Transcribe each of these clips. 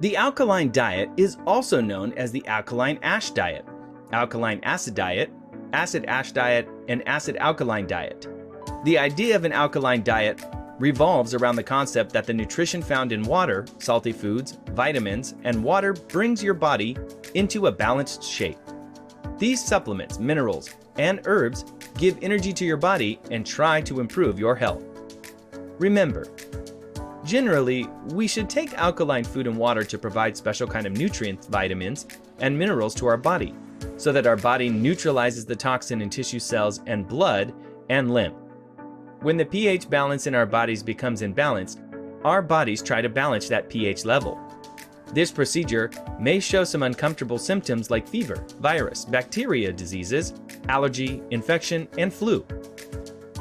The alkaline diet is also known as the alkaline ash diet, alkaline acid diet, acid ash diet, and acid alkaline diet. The idea of an alkaline diet revolves around the concept that the nutrition found in water, salty foods, vitamins, and water brings your body into a balanced shape. These supplements, minerals, and herbs give energy to your body and try to improve your health. Remember, generally, we should take alkaline food and water to provide special kind of nutrients, vitamins, and minerals to our body, so that our body neutralizes the toxin in tissue cells and blood and lymph. When the pH balance in our bodies becomes imbalanced, our bodies try to balance that pH level. This procedure may show some uncomfortable symptoms like fever, virus, bacteria diseases, allergy, infection, and flu.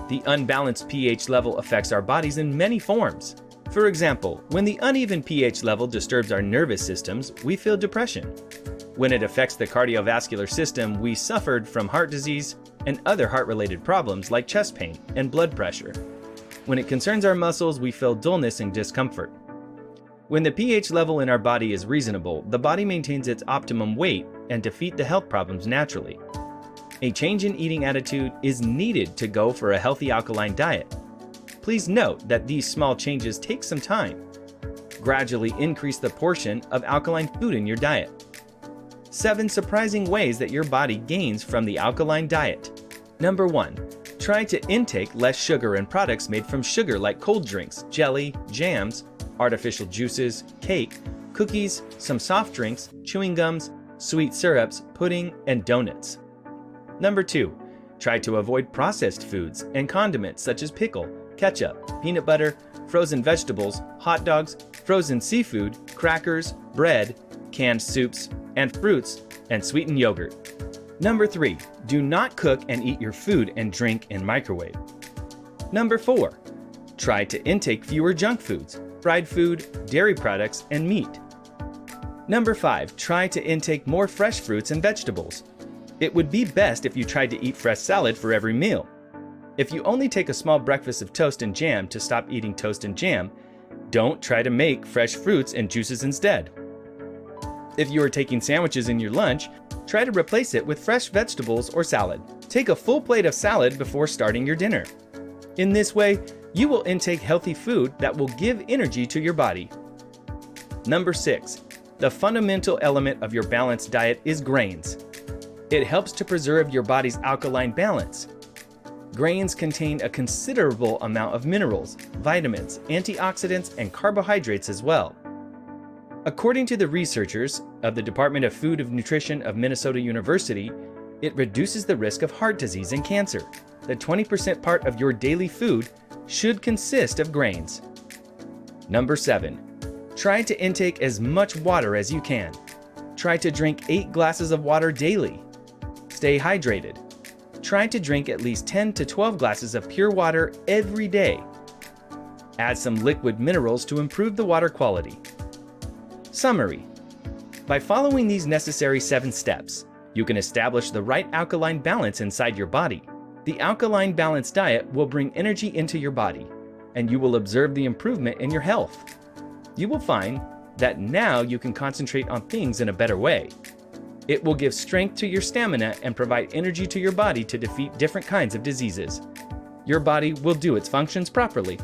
The unbalanced pH level affects our bodies in many forms. For example, when the uneven pH level disturbs our nervous systems, we feel depression. When it affects the cardiovascular system, we suffer from heart disease and other heart-related problems like chest pain and blood pressure. When it concerns our muscles, we feel dullness and discomfort. When the pH level in our body is reasonable, the body maintains its optimum weight and defeats the health problems naturally. A change in eating attitude is needed to go for a healthy alkaline diet. Please note that these small changes take some time. Gradually increase the portion of alkaline food in your diet. 7 surprising ways that your body gains from the alkaline diet. Number 1. Try to intake less sugar and products made from sugar like cold drinks, jelly, jams, artificial juices, cake, cookies, some soft drinks, chewing gums, sweet syrups, pudding, and donuts. Number 2. Try to avoid processed foods and condiments such as pickle, ketchup, peanut butter, frozen vegetables, hot dogs, frozen seafood, crackers, bread, canned soups, and fruits, and sweetened yogurt. Number 3. Do not cook and eat your food and drink in microwave. Number 4. Try to intake fewer junk foods, fried food, dairy products, and meat. Number 5. Try to intake more fresh fruits and vegetables. It would be best if you tried to eat fresh salad for every meal. If you only take a small breakfast of toast and jam to stop eating toast and jam, don't try to make fresh fruits and juices instead. If you are taking sandwiches in your lunch, try to replace it with fresh vegetables or salad. Take a full plate of salad before starting your dinner. In this way, you will intake healthy food that will give energy to your body. Number 6. The fundamental element of your balanced diet is grains. It helps to preserve your body's alkaline balance. Grains contain a considerable amount of minerals, vitamins, antioxidants, and carbohydrates as well. According to the researchers of the Department of Food and Nutrition of Minnesota University, it reduces the risk of heart disease and cancer. The 20% part of your daily food should consist of grains. Number 7. Try to intake as much water as you can. Try to drink 8 glasses of water daily. Stay hydrated. Try to drink at least 10 to 12 glasses of pure water every day. Add some liquid minerals to improve the water quality. Summary. By following these necessary 7 steps, you can establish the right alkaline balance inside your body. The alkaline balanced diet will bring energy into your body, and you will observe the improvement in your health. You will find that now you can concentrate on things in a better way. It will give strength to your stamina and provide energy to your body to defeat different kinds of diseases. Your body will do its functions properly.